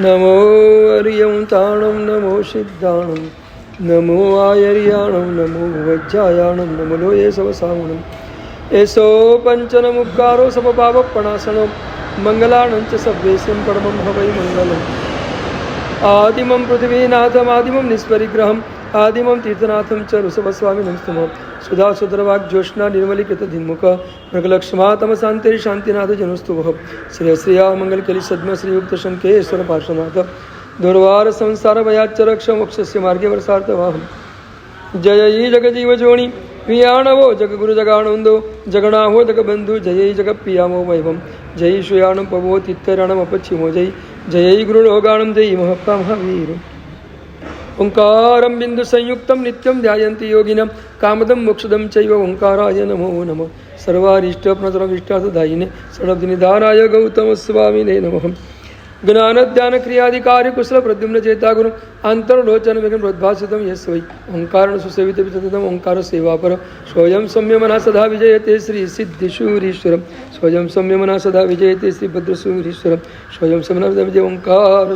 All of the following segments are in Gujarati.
નમો અરિયંતાણમ નમો સિદ્ધાણમ નમો આયર્યાણમ નમો વજ્જાયાણમ નમો લોયે સવસાવણમ એસો પંચન મુક્કારો સમપાવપણાસણો મંગલાણં ચ સભ્યેસિં પરમં હવૈ મંગલમ આદિમં પૃથ્વીનાથમ આદિમં નિષ્પરિગ્રહમ આદિમં તીર્થનાથમ ચ ઋષભસ્વામિनं સ્તુમઃ સુધા સુધરવાગ જ્યોષ્ના નિર્મલીકૃત ધિન્મુખ મૃગલક્ષ્મા તમ શાંતિર શાંતિનાથ જનુસ્તુભ શ્રેય શ્રેયા મંગલકલી સદ્મ શ્રીયુક્ત શંકેશ્વર પાર્શ્વનાથ દુર્વાર સંસાર ભયાચરક્ષ મોક્ષસ્ય માર્ગે વર્ષાર્થવાહમ જય જગજીવ જોણી વિયાણવો જગગુરુ જગાણંદો જગણાહો જગબંધુ જય જગપિયામો વૈભમ જય શ્રેયાણમ પવો તિત્તરાણમ અપચ્છિમો જય ગુરુલોગાણમ જય મહાવીર ઓંકારમ બિંદુ સંયુક્તમ નિત્યમ ધ્યાયંતિ યોગિનમ કામદમ મોક્ષદમ ચૈવ ઓંકારાય નમો નમઃ સર્વારિષ્ટ પ્રસરવિષ્ટાદાયિને સડબ્ધિનિધારાય ગૌતમ સ્વામિને નમઃ જ્ઞાનધ્યાન ક્રિયાધિકારી કુશલ પ્રદ્યુમ્ન ચેતા ગુરુ આંતરલોચન વિઘ્ન પ્રોદ્ભાસિતમ યસ વૈ ઓંકારણ સુસેવિત સતતમ ઓંકાર સેવા પર સ્વયં સૌમ્યમના સદા વિજયતે શ્રી સિદ્ધિશૂરીશ્વરમ સ્વયં સૌમ્યમના સદા વિજયતે શ્રી ભદ્રશૂરીશ્વરમ સ્વયં સૌમ્યના વિજય ઓંકાર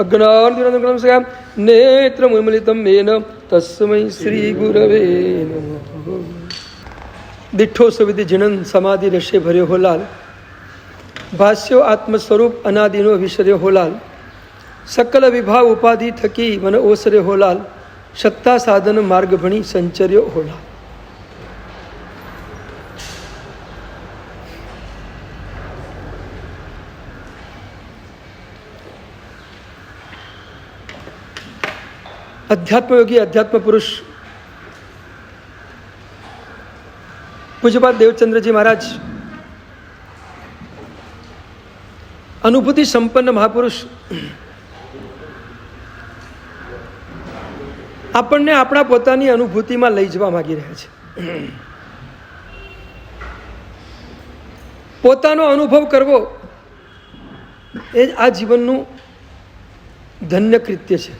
અજ્ઞાનતિરંકમ સ્યામ નેત્રમુન્મિલિતમ મેન તસ્મૈ શ્રી ગુરવે નમઃ. દિઠ્ઠો સુવિધિ જીણન સમાધિ રશે ભર્યો હોલાલ ભાષ્યો આત્મ સ્વરૂપ અનાદિનો વિસર્યો હોલાલ સકલ વિભાવ ઉપાધિ થકી મન ઓસર્યો હોલાલ સત્તા સાધન માર્ગ ભણી સંચર્યો હોલાલ. અધ્યાત્મ યોગી અધ્યાત્મ પુરુષ પૂજ્યપાદ દેવચંદ્રજી મહારાજ અનુભૂતિ સંપન્ન મહાપુરુષ આપણને આપણા પોતાની અનુભૂતિમાં લઈ જવા માંગી રહ્યા છે. પોતાનો અનુભવ કરવો એ આ જીવનનું ધન્ય કૃત્ય છે.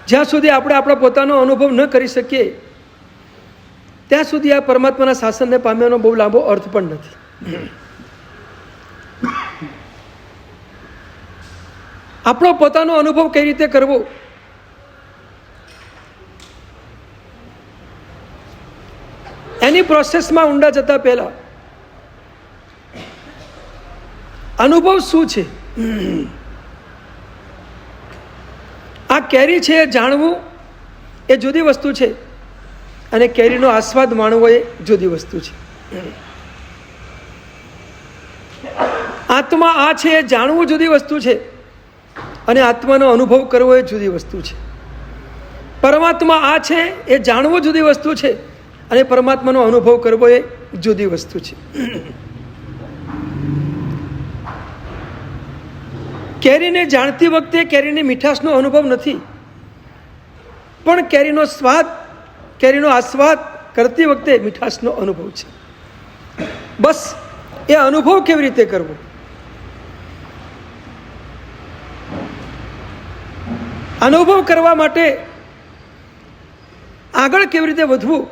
જ્યાં સુધી આપણે આપણા પોતાનો અનુભવ ન કરી શકીએ ત્યાં સુધી આ પરમાત્માના શાસનને પામ્યાનો બહુ લાંબો અર્થ પણ નથી. આપણો પોતાનો અનુભવ કઈ રીતે કરવો એની પ્રોસેસમાં ઊંડા જતા પહેલા અનુભવ શું છે, આ કેરી છે એ જાણવું એ જુદી વસ્તુ છે અને કેરીનો આસ્વાદ માણવો એ જુદી વસ્તુ છે. આત્મા આ છે એ જાણવું જુદી વસ્તુ છે અને આત્માનો અનુભવ કરવો એ જુદી વસ્તુ છે. પરમાત્મા આ છે એ જાણવું જુદી વસ્તુ છે અને પરમાત્માનો અનુભવ કરવો એ જુદી વસ્તુ છે. કેરીને જાણતી વખતે કેરીની મીઠાશનો અનુભવ નથી, પણ કેરીનો સ્વાદ, કેરીનો આસ્વાદ કરતી વખતે મીઠાશનો અનુભવ છે. બસ એ અનુભવ કેવી રીતે કરવો, અનુભવ કરવા માટે આગળ કેવી રીતે વધવું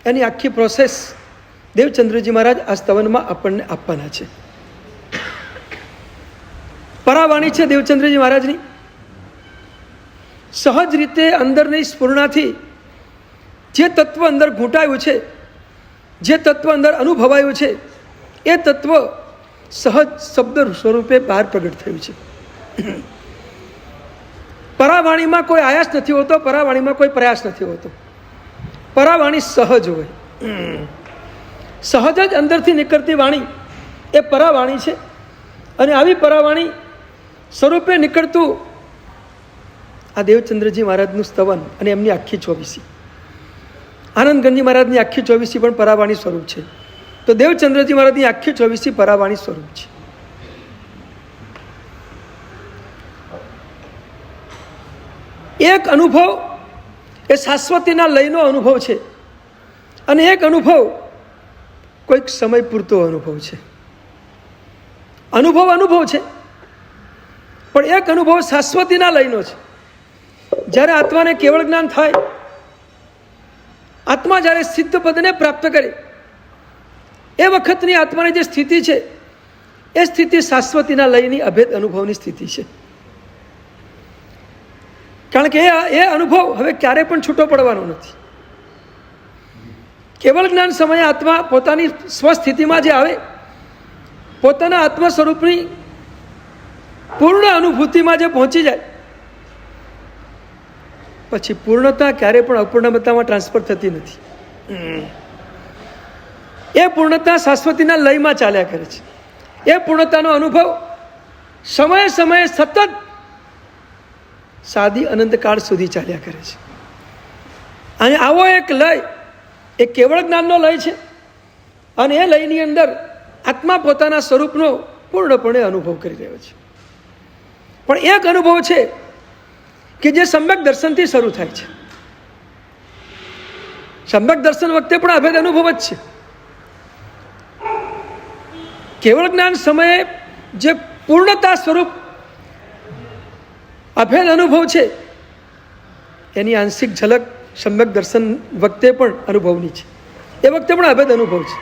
એની આખી પ્રોસેસ દેવચંદ્રજી મહારાજ આ સ્તવનમાં આપણને આપવાના છે. પરાવાણી છે દેવચંદ્રજી મહારાજની. સહજ રીતે અંદરની સ્ફૂર્ણાથી જે તત્વ અંદર ઘૂંટાયું છે, જે તત્વ અંદર અનુભવાયું છે, એ તત્વ સહજ શબ્દ સ્વરૂપે બહાર પ્રગટ થયું છે. પરાવાણીમાં કોઈ આયાસ નથી હોતો, પરાવાણીમાં કોઈ પ્રયાસ નથી હોતો. પરાવાણી સહજ હોય, સહજ જ અંદરથી નીકળતી વાણી એ પરાવાણી છે. અને આવી પરાવાણી સ્વરૂપે નીકળતું આ દેવચંદ્રજી મહારાજનું સ્તવન અને એમની આખી ચોવીસી, આનંદગંજી મહારાજની આખી ચોવીસી પણ પરાવાણી સ્વરૂપ છે. તો દેવચંદ્રજી મહારાજની આખી ચોવીસી પરાવાણી સ્વરૂપ છે. એક અનુભવ એ શાશ્વતીના લયનો અનુભવ છે અને એક અનુભવ કોઈક સમય પૂરતો અનુભવ છે. અનુભવ છે, પણ એક અનુભવ શાશ્વતીના લયનો છે. જ્યારે આત્માને કેવળ જ્ઞાન થાય, આત્મા જ્યારે સિદ્ધ પદને પ્રાપ્ત કરે એ વખતની આત્માની જે સ્થિતિ છે એ સ્થિતિ શાશ્વતીના લયની અભેદ અનુભવની સ્થિતિ છે. કારણ કે એ અનુભવ હવે ક્યારે પણ છૂટો પડવાનો નથી. કેવળ જ્ઞાન સમયે આત્મા પોતાની સ્વસ્થિતિમાં જે આવે, પોતાના આત્મ સ્વરૂપની પૂર્ણ અનુભૂતિમાં જે પહોંચી જાય, પછી પૂર્ણતા ક્યારે પણ અપૂર્ણતામાં ટ્રાન્સફર થતી નથી. એ પૂર્ણતા શાશ્વતીના લયમાં ચાલ્યા કરે છે. એ પૂર્ણતાનો અનુભવ સમયે સમયે સતત સાદી અનંતકાળ સુધી ચાલ્યા કરે છે. અને આવો એક લય એ કેવળ જ્ઞાનનો લય છે. અને એ લયની અંદર આત્મા પોતાના સ્વરૂપનો પૂર્ણપણે અનુભવ કરી રહ્યો છે. પણ એક અનુભવ છે કે જે સમ્યક દર્શનથી શરૂ થાય છે. સમ્યક દર્શન વખતે પણ અભેદ અનુભવ જ છે. કેવળ જ્ઞાન સમયે જે પૂર્ણતા સ્વરૂપ અભેદ અનુભવ છે, એની આંશિક ઝલક સમ્યક દર્શન વખતે પણ અનુભવની છે. એ વખતે પણ અભેદ અનુભવ છે.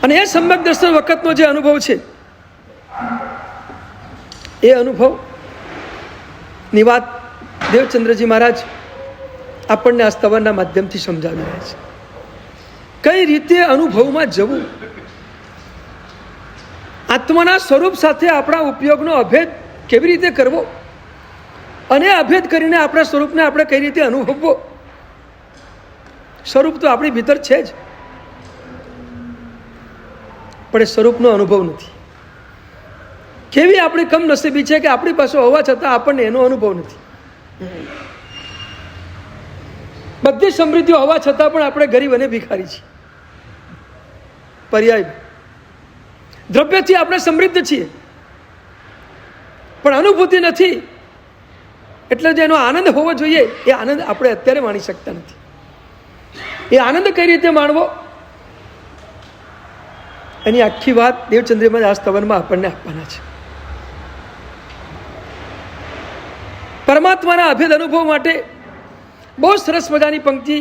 અને એ સમ્યક દર્શન વખતનો જે અનુભવ છે, એ અનુભવની વાત દેવચંદ્રજી મહારાજ આપણને આ સ્તવનના માધ્યમથી સમજાવી રહ્યા છે. કઈ રીતે અનુભવમાં જવું, આત્માના સ્વરૂપ સાથે આપણા ઉપયોગનો અભેદ કેવી રીતે કરવો, અને અભેદ કરીને આપણા સ્વરૂપને આપણે કઈ રીતે અનુભવવો. સ્વરૂપ તો આપણી ભીતર છે જ, પણ એ સ્વરૂપનો અનુભવ નથી. કેવી આપણી કમનસીબી છે કે આપણી પાસે હોવા છતાં આપણને એનો અનુભવ નથી. બધી સમૃદ્ધિઓ હોવા છતાં પણ આપણે ગરીબ અને ભિખારી છીએ. પર્યાય દ્રવ્યથી આપણે સમૃદ્ધ છીએ, પણ અનુભૂતિ નથી. એટલે જેનો આનંદ હોવો જોઈએ એ આનંદ આપણે અત્યારે માણી શકતા નથી. એ આનંદ કઈ રીતે માણવો, એની આખી વાત દેવચંદ્રમાં આ સ્તવનમાં આપણને આપવાના છે. પરમાત્માના અભેદ અનુભવ માટે બહુ સરસ મજાની પંક્તિ,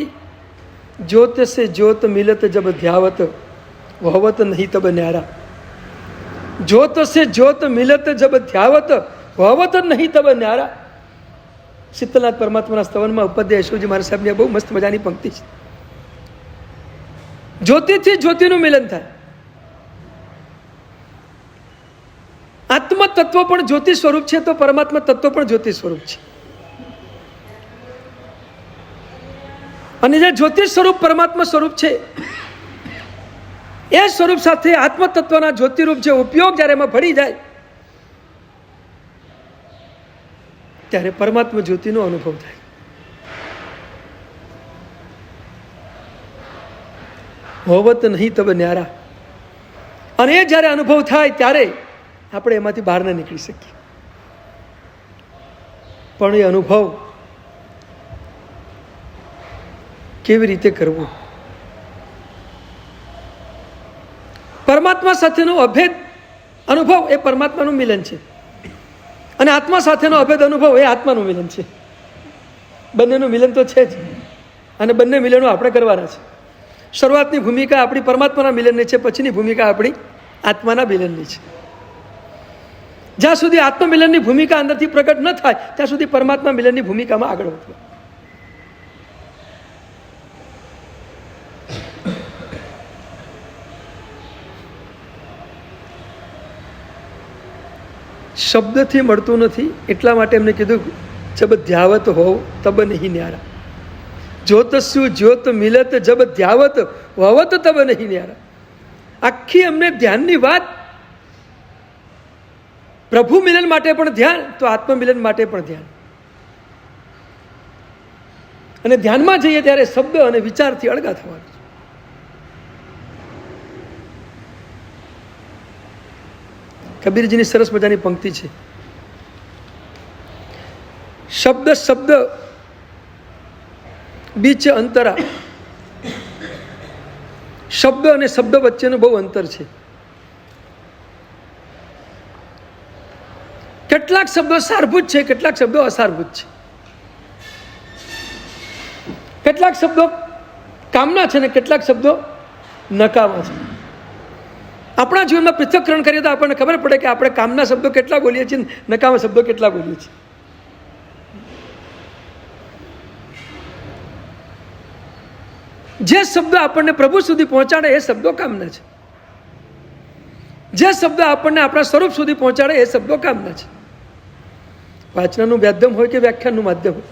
જ્યોત સે જ્યોત મિલત જબ ધ્યાવત વહવત નહીં તબ ન્યારા. જ્યોત સે જ્યોત મિલત જબ ધ્યાવત વહવત નહીં તબ ન્યારા. શીતલનાથ પરમાત્માના સ્તવનમાં ઉપાધ્યાય યશોજી મહારાજ સાહેબની બહુ મસ્ત મજાની પંક્તિ છે. જ્યોતિથી જ્યોતિનું મિલન થાય. આત્મ તત્વ પણ જ્યોતિ સ્વરૂપ છે, તો પરમાત્મા તત્વ પણ જ્યોતિ સ્વરૂપ છે. અને જે જ્યોતિ સ્વરૂપ પરમાત્મા સ્વરૂપ છે, એ સ્વરૂપ સાથે આત્મ તત્વના જ્યોતિરૂપ જે ઉપયોગ જ્યારે એમાં ભળી જાય, ત્યારે પરમાત્મા જ્યોતિનો અનુભવ થાય. હોવત નહીં તબ ન્યારા. અને એ જ્યારે અનુભવ થાય ત્યારે આપણે એમાંથી બહાર ન નીકળી શકીએ. પણ એ અનુભવ કેવી રીતે કરવો? પરમાત્મા સાથેનો અભેદ અનુભવ એ પરમાત્માનું મિલન છે, અને આત્મા સાથેનો અભેદ અનુભવ એ આત્માનું મિલન છે. બંનેનું મિલન તો છે જ, અને બંને મિલનો આપણે કરવાના છે. શરૂઆતની ભૂમિકા આપણી પરમાત્માના મિલનની છે, પછીની ભૂમિકા આપણી આત્માના મિલનની છે. જ્યાં સુધી આત્મમિલનની ભૂમિકા અંદરથી પ્રગટ ન થાય ત્યાં સુધી પરમાત્મા મિલનની ભૂમિકામાં આગળ વધવું. શબ્દથી મળતું નથી, એટલા માટે એમને કીધું જબ ધ્યાવત હોવ તબ નહીં ન્યારા. જ્યોતસ્યુ જ્યોત મિલત જબ ધ્યાવત વવત તબ નહીં ન્યારા. આખી અમને ધ્યાનની વાત, પ્રભુ મિલન માટે પણ ધ્યાન, તો આત્મમિલન માટે પણ ધ્યાન. અને ધ્યાનમાં જઈએ ત્યારે શબ્દ અને વિચારથી અળગા થવાનું. કબીરજીની સરસ મજાની પંક્તિ છે, શબ્દ શબ્દ બીચ અંતરા. શબ્દ અને શબ્દ વચ્ચેનું બહુ અંતર છે. કેટલાક શબ્દો સારભૂત છે, કેટલાક શબ્દો અસારભૂત છે. કેટલાક શબ્દો કામના છે ને કેટલાક શબ્દો નકામા છે. આપણા જીવનમાં પૃથ્થકરણ કરીએ તો આપણને ખબર પડે કે આપણે કામના શબ્દો કેટલા બોલીએ છીએ, નકામા શબ્દો કેટલા બોલીએ છીએ. જે શબ્દો આપણને પ્રભુ સુધી પહોંચાડે એ શબ્દો કામના છે. જે શબ્દો આપણને આપણા સ્વરૂપ સુધી પહોંચાડે એ શબ્દો કામના છે. વાંચનનું માધ્યમ હોય કે વ્યાખ્યાનનું માધ્યમ હોય,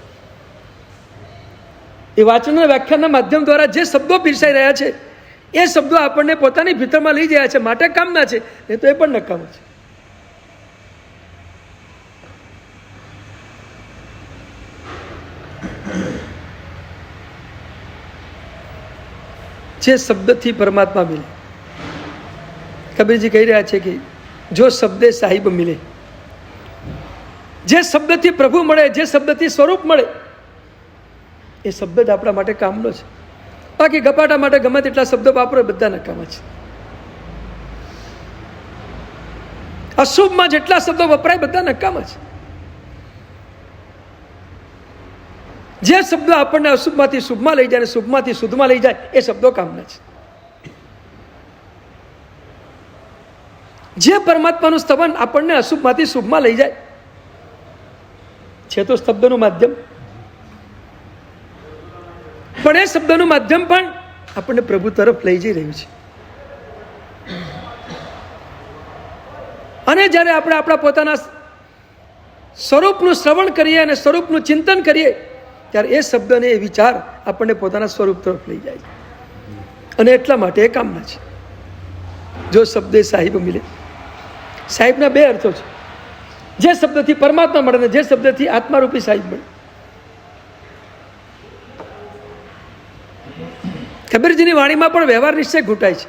એ વાંચનના વ્યાખ્યાનના માધ્યમ દ્વારા જે શબ્દો પીરસાઈ રહ્યા છે એ શબ્દો આપણને પોતાની ભીતરમાં લઈ જાય છે, માટે કામના છે, એ તો એ પણ નકામા છે. જે શબ્દથી પરમાત્મા મિલે, કબીરજી કહી રહ્યા છે કે જો શબ્દે સાહિબ મિલે, જે શબ્દથી પ્રભુ મળે, જે શબ્દથી સ્વરૂપ મળે, એ શબ્દ જ આપણા માટે કામનો છે. બાકી ગપાટા માટે ગમે તેટલા શબ્દો વાપરો બધા નકામા છે. અશુભમાં જેટલા શબ્દો વપરાય બધા નકામા છે. જે શબ્દો આપણને અશુભમાંથી શુભમાં લઈ જાય અને શુભમાંથી શુદ્ધમાં લઈ જાય એ શબ્દો કામના છે. જે પરમાત્માનું સ્તવન આપણને અશુભમાંથી શુભમાં લઈ જાય છે તો શબ્દનું માધ્યમ, પણ એ શબ્દનું માધ્યમ પણ આપણને પ્રભુ તરફ લઈ જઈ રહ્યું છે. અને જ્યારે આપણે આપણા પોતાના સ્વરૂપનું શ્રવણ કરીએ અને સ્વરૂપનું ચિંતન કરીએ ત્યારે એ શબ્દ અને એ વિચાર આપણને પોતાના સ્વરૂપ તરફ લઈ જાય છે. અને એટલા માટે એ કામના છે. જો શબ્દે સાહિબ મિલે, સાહિબના બે અર્થો છે. જે શબ્દથી પરમાત્મા મળે ને જે શબ્દથી આત્મારૂપી સાહિબ મળે. કબીરજીની વાણીમાં પણ વ્યવહાર નિશ્ચય ઘૂંટાય છે.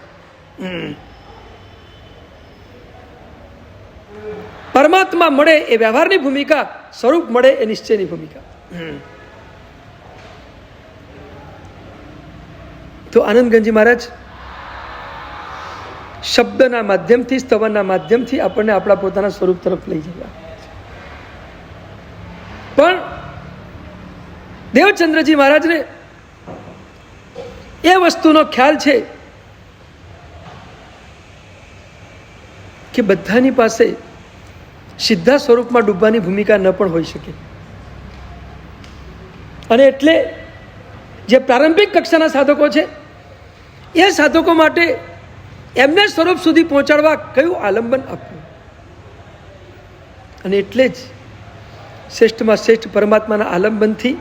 પરમાત્મા મળે એ વ્યવહારની ભૂમિકા, સ્વરૂપ મળે એ નિશ્ચયની ભૂમિકા. તો આનંદગંજી મહારાજ શબ્દના માધ્યમથી, સ્તવનના માધ્યમથી આપણને આપણા પોતાના સ્વરૂપ તરફ લઈ જવા. પણ દેવચંદ્રજી મહારાજને એ વસ્તુનો ખ્યાલ છે કે બધાની પાસે સીધા સ્વરૂપમાં ડૂબવાની ભૂમિકા ન પણ હોઈ શકે. અને એટલે જે પ્રારંભિક કક્ષાના સાધકો છે એ સાધકો માટે એમને સ્વરૂપ સુધી પહોંચાડવા કયું આલંબન આપવું. અને એટલે જ શ્રેષ્ઠમાં શ્રેષ્ઠ પરમાત્માના આલંબનથી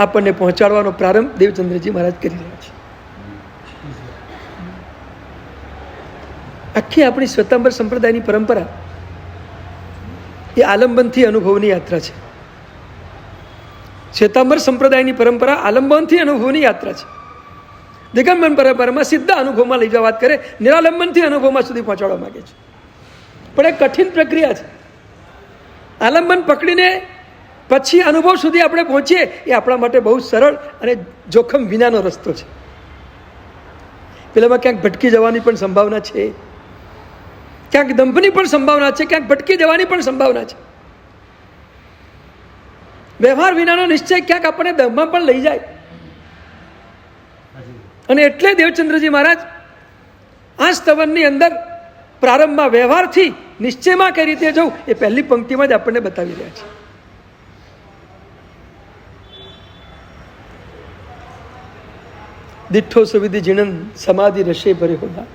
આપણને પહોંચાડવાનો પ્રારંભ દેવચંદ્રજી મહારાજ કરી રહ્યા છે. આખી આપણી શ્વેતાંબર સંપ્રદાયની પરંપરા એ આલંબનથી અનુભવની યાત્રા છે. શ્વેતાંબર સંપ્રદાયની પરંપરા આલંબનથી અનુભવની યાત્રા છે. દિગંબર પરંપરામાં સીધા અનુભવમાં લઈ જવા વાત કરે, નિરાલંબનથી અનુભવમાં સુધી પહોંચાડવા માંગે છે. પણ એ કઠિન પ્રક્રિયા છે. આલંબન પકડીને પછી અનુભવ સુધી આપણે પહોંચીએ એ આપણા માટે બહુ સરળ અને જોખમ વિનાનો રસ્તો છે. પેલામાં ક્યાંક ભટકી જવાની પણ સંભાવના છે, ક્યાંક દંભની પણ સંભાવના છે, ક્યાંક ભટકી જવાની પણ સંભાવના છે. વ્યવહાર વિનાનો નિશ્ચય ક્યાંક આપણને દંભમાં પણ લઈ જાય. અને એટલે દેવચંદ્રજી મહારાજ આ સ્તવનની અંદર પ્રારંભમાં વ્યવહારથી નિશ્ચયમાં કઈ રીતે જવું એ પહેલી પંક્તિમાં જ આપણને બતાવી રહ્યા છે. દિઠ્ઠો સુવિધિ જીણન સમાધિ રશે ભરે હોના.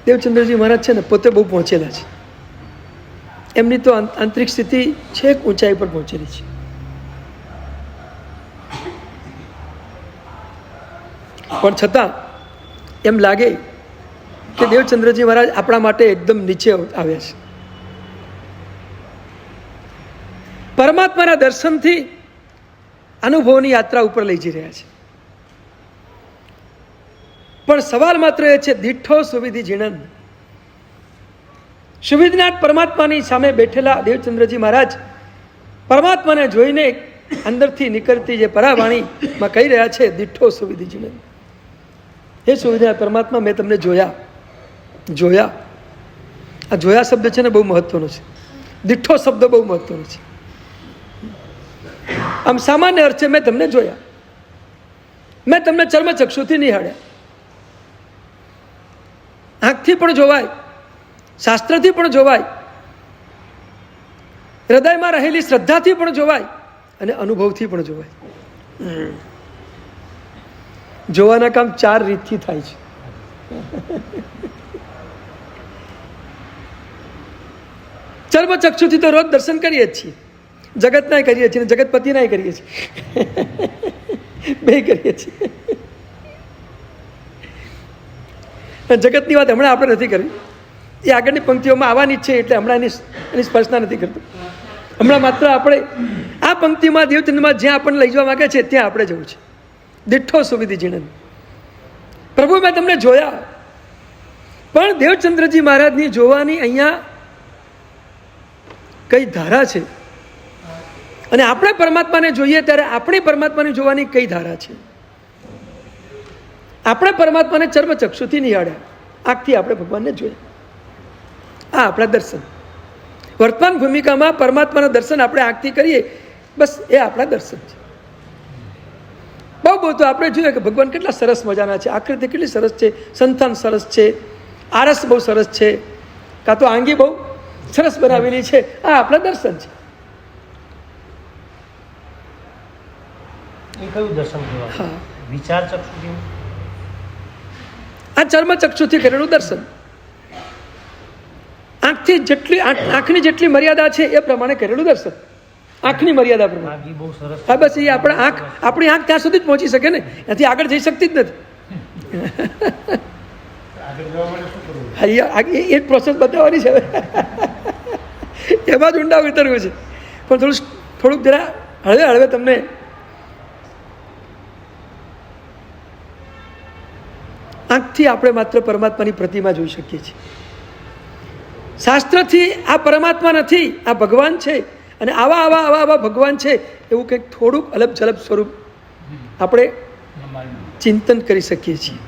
દેવચંદ્રજી મહારાજ છે ને પોતે બહુ પહોંચેલા છે. એમની તો આંતરિક સ્થિતિ છેક ઊંચાઈ પર પહોંચેલી છે. પણ છતાં એમ લાગે કે દેવચંદ્રજી મહારાજ આપણા માટે એકદમ નીચે આવ્યા છે. પરમાત્માના દર્શનથી અનુભવની યાત્રા ઉપર લઈ જઈ રહ્યા છે. પણ સવાલ માત્ર એ છે, દીઠ્ઠો સુવિધિ જીણન. સુવિધિનાથ પરમાત્માની સામે બેઠેલા દેવચંદ્રજી મહારાજ પરમાત્માને જોઈને અંદરથી નીકળતી જે પરાવાણીમાં કહી રહ્યા છે, દીઠ્ઠો સુવિધિ જીણન. હે સુવિધિનાથ પરમાત્મા, મેં તમને જોયા. આ જોયા શબ્દ છે ને બહુ મહત્વનો છે. દીઠ્ઠો શબ્દ બહુ મહત્વનો છે. આમ સામાન્ય અર્થ છે મેં તમને જોયા. મેં તમને ચર્મચક્ષુથી નિહાળ્યા. આંખથી પણ જોવાય, શાસ્ત્રથી પણ જોવાય, હૃદયમાં રહેલી શ્રદ્ધાથી પણ જોવાય અને અનુભવથી પણ જોવાય. જોવાના કામ 4 રીતથી થાય છે. ચર્મચક્ષુથી તો રોજ દર્શન કરીએ જ છીએ, જગતના કરીએ છીએ, જગતપતિના કરીએ છીએ, બે કરીએ છીએ. જગતની વાત હમણાં આપણે નથી કરવી, એ આગળની પંક્તિઓમાં આવવાની જ છે, એટલે હમણાં એની સ્પર્શના નથી કરતો. હમણાં માત્ર આપણે આ પંક્તિમાં દેવચંદ્રમાં જ્યાં આપણને લઈ જવા માંગે છે ત્યાં આપણે જવું છે. દીઠો સુવિધિ જીણન. પ્રભુ મેં તમને જોયા, પણ દેવચંદ્રજી મહારાજની જોવાની અહીંયા કઈ ધારા છે, અને આપણે પરમાત્માને જોઈએ ત્યારે આપણે પરમાત્માને જોવાની કઈ ધારા છે. આપણે પરમાત્માને ચર્મચક્ષુથી નિહાળ્યા, આંખથી આપણે ભગવાનને જોયા. આ આપણા દર્શન. વર્તમાન ભૂમિકામાં પરમાત્માના દર્શન આપણે આંખથી કરીએ, બસ એ આપણા દર્શન છે. બહુ તો આપણે જોઈએ કે ભગવાન કેટલા સરસ મજાના છે, આકૃતિ કેટલી સરસ છે, સંતાન સરસ છે, આરસ બહુ સરસ છે, કાં તો આંગી બહુ સરસ બનાવેલી છે. આ આપણા દર્શન છે. એ કયું દર્શન કહેવાય? હા, વિચાર ચક્ષુથી. આ ચર્મચક્ષુથી કરેલું દર્શન. આંખની જેટલી મર્યાદા છે એ પ્રમાણે કરેલું દર્શન. આંખની મર્યાદા પ્રમાણે. હા, બસ એ આપણી આંખ ત્યાં સુધી જ પહોંચી શકે ને, એનાથી આગળ જઈ શકતી જ નથી. એ પ્રોસેસ બતાવવાની છે, એમાં જ ઊંડા ઉતરવું છે. પણ થોડુંક જરા હળવે તમને આંખથી આપણે માત્ર પરમાત્માની પ્રતિમા જોઈ શકીએ છીએ. શાસ્ત્રથી આ પરમાત્મા નથી, આ ભગવાન છે, અને આવા ભગવાન છે એવું કંઈક થોડુંક અલબ જલબ સ્વરૂપ આપણે ચિંતન કરી શકીએ છીએ.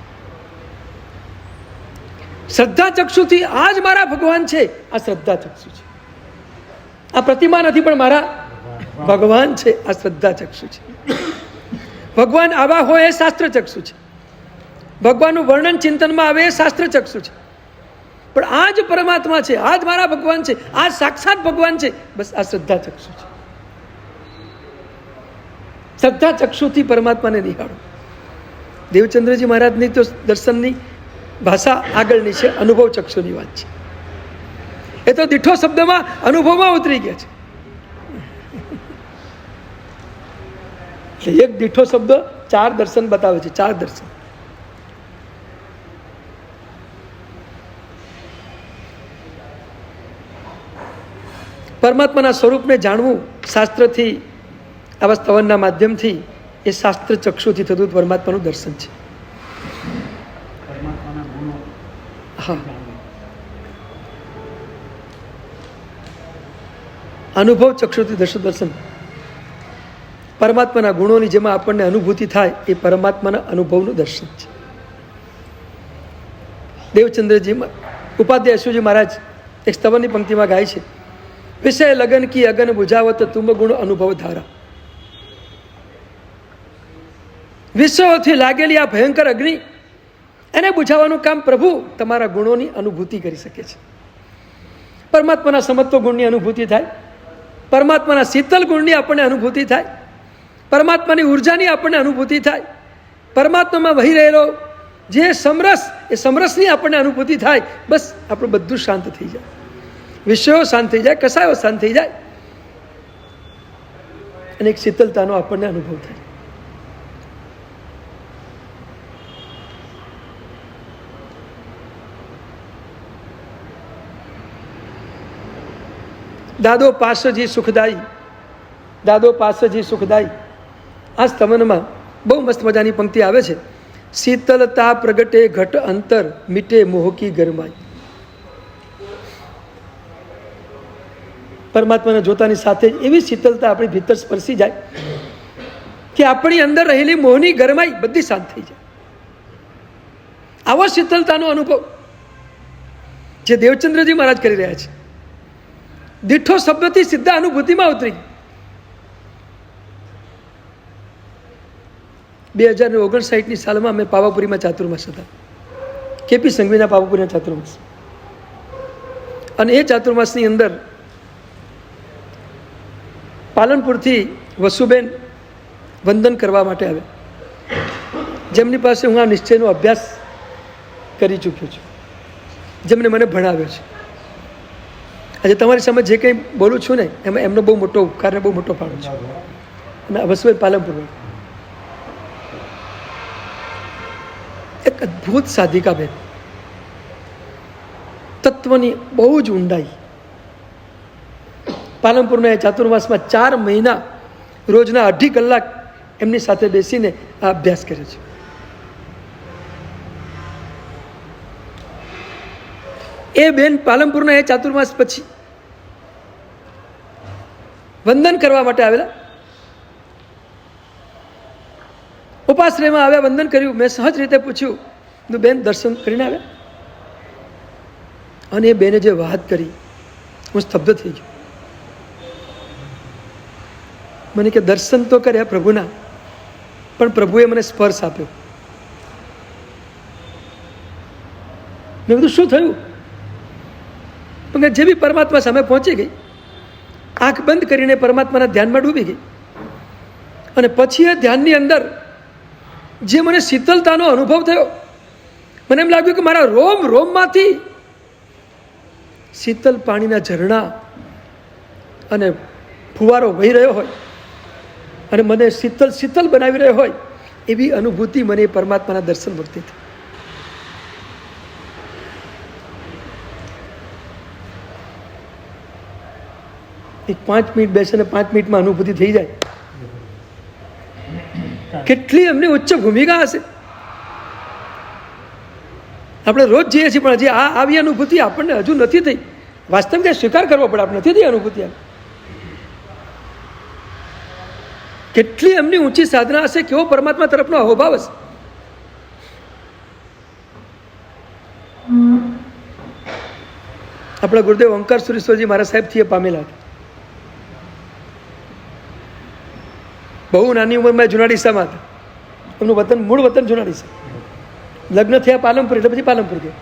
શ્રદ્ધા ચક્ષુથી આ જ મારા ભગવાન છે, આ શ્રદ્ધા ચક્ષુ છે. આ પ્રતિમા નથી, પણ મારા ભગવાન છે, આ શ્રદ્ધા ચક્ષુ છે. ભગવાન આવા હોય એ શાસ્ત્ર ચક્ષુ છે. ભગવાનનું વર્ણન ચિંતનમાં આવે એ શાસ્ત્ર ચક્ષુ છે. પણ આ જ પરમાત્મા છે, આ જ મારા ભગવાન છે, આ સાક્ષાત ભગવાન છે, બસ આ શ્રદ્ધા ચક્ષુ છે. શ્રદ્ધા ચક્ષુથી પરમાત્માને નિહાળો. દેવચંદ્રજી મહારાજની તો દર્શનની ભાષા આગળની છે, અનુભવ ચક્ષુની વાત છે. એ તો દીઠો શબ્દમાં અનુભવમાં ઉતરી ગયા છે. એક દીઠો શબ્દ 4 દર્શન બતાવે છે, 4 દર્શન. પરમાત્માના સ્વરૂપને જાણવું શાસ્ત્રથી, આવા સ્તવનના માધ્યમથી, એ શાસ્ત્ર ચક્ષુથી થતું પરમાત્માનું દર્શન છે. હા, અનુભવ ચક્ષુથી દર્શન. પરમાત્માના ગુણોની જેમાં આપણને અનુભૂતિ થાય એ પરમાત્માના અનુભવનું દર્શન છે. દેવચંદ્રજી ઉપાધ્યાય યશુજી મહારાજ એક સ્તવનની પંક્તિમાં ગાય છે, વિષય લગન કી અગન બુઝાવત તુમ ગુણ અનુભવ ધારા. વિષયોથી લાગેલી આ ભયંકર અગ્નિ, એને બુઝાવવાનું કામ પ્રભુ તમારા ગુણોની અનુભૂતિ કરી શકે છે. પરમાત્માના સમત્વ ગુણની અનુભૂતિ થાય, પરમાત્માના શીતલ ગુણની આપણને અનુભૂતિ થાય, પરમાત્માની ઉર્જાની આપણને અનુભૂતિ થાય, પરમાત્મામાં વહી રહેલો જે સમરસ, એ સમરસની આપણને અનુભૂતિ થાય. બસ આપણું બધું શાંત થઈ જાય, વિષયો શાંત થઈ જાય, કસાયો શાંત થઈ જાય, અને એક શીતલતાનો આપણને અનુભવ થાય. દાદો પાસજી સુખદાયી, દાદો પાસજી સુખદાયી. આ સ્તવનમાં બહુ મસ્ત મજાની પંક્તિ આવે છે. શીતલતા પ્રગટે ઘટ અંતર, મીટે મોહકી ગરમાઈ. પરમાત્માને જોતાની સાથે એવી શીતલતા આપણી ભીતર સ્પર્શી જાય કે આપણી અંદર રહેલી મોહની ગરમાઈ બધી શાંત થઈ જાય. આવો શીતલતાનો અનુભવ જે દેવચંદ્રજી મહારાજ કરી રહ્યા છે. દીઠો શબ્દથી સીધા અનુભૂતિમાં ઉતરી. 2059ની સાલમાં અમે પાવાપુરીમાં ચાતુર્માસ હતા, કેપી સંઘવીના પાવાપુરીના ચાતુર્માસ. અને એ ચાતુર્માસની અંદર પાલનપુરથી વસુબેન વંદન કરવા માટે આવ્યા, જેમની પાસે હું આ નિશ્ચયનો અભ્યાસ કરી ચૂક્યો છું, જેમને મને ભણાવ્યો છે. આજે તમારી સામે જે કંઈ બોલું છું ને એમાં એમનો બહુ મોટો ઉપકાર ને બહુ મોટો ફાળો છે. અને વસુબેન પાલનપુરમાં એક અદ્ભુત સાધિકા બેન, તત્વની બહુ જ ઊંડાઈ. પાલનપુરના એ ચાતુર્માસમાં 4 મહિના રોજના 2.5 કલાક એમની સાથે બેસીને આ અભ્યાસ કરે છે. એ બેન પાલનપુરના એ ચાતુર્માસ પછી વંદન કરવા માટે આવેલા. ઉપાશ્રયમાં આવ્યા, વંદન કર્યું. મેં સહજ રીતે પૂછ્યું, બેન દર્શન કરીને આવ્યા? અને એ બેને જે વાત કરી, હું સ્તબ્ધ થઈ ગયો. મને કે દર્શન તો કર્યા પ્રભુના, પણ પ્રભુએ મને સ્પર્શ આપ્યો. મેં કીધું શું થયું? જે બી પરમાત્મા સામે પહોંચી ગઈ, આંખ બંધ કરીને પરમાત્માના ધ્યાનમાં ડૂબી ગઈ. અને પછી એ ધ્યાનની અંદર જે મને શીતળતાનો અનુભવ થયો, મને એમ લાગ્યું કે મારા રોમ રોમમાંથી શીતળ પાણીના ઝરણા અને ફુવારો વહી રહ્યો હોય અને મને શીતળ શીતળ બનાવી રહ્યો હોય એવી અનુભૂતિ મને પરમાત્માના દર્શન વખતે થઈ. એક 5 મિનિટ બેસે ને 5 મિનિટમાં અનુભૂતિ થઈ જાય. કેટલી એમની ઉચ્ચ ભૂમિકા હશે. આપણે રોજ જઈએ છીએ, પણ હજી આવી અનુભૂતિ આપણને હજુ નથી થઈ. વાસ્તવિક સ્વીકાર કરવો પડે, આપણે નથી થઈ અનુભૂતિ. કેટલી એમની ઊંચી સાધના હશે, કેવો પરમાત્મા તરફનો અહોભાવ હશે. આપણા ગુરુદેવ ઓંકાર સુરેશ્વરજી મારા સાહેબથી એ પામેલા હતા. બહુ નાની ઉંમરમાં જુનાડીસામાં હતા. એમનું વતન, મૂળ વતન જુનાડીસા. લગ્ન થયા પાલનપુર, એટલે પછી પાલનપુર ગયા.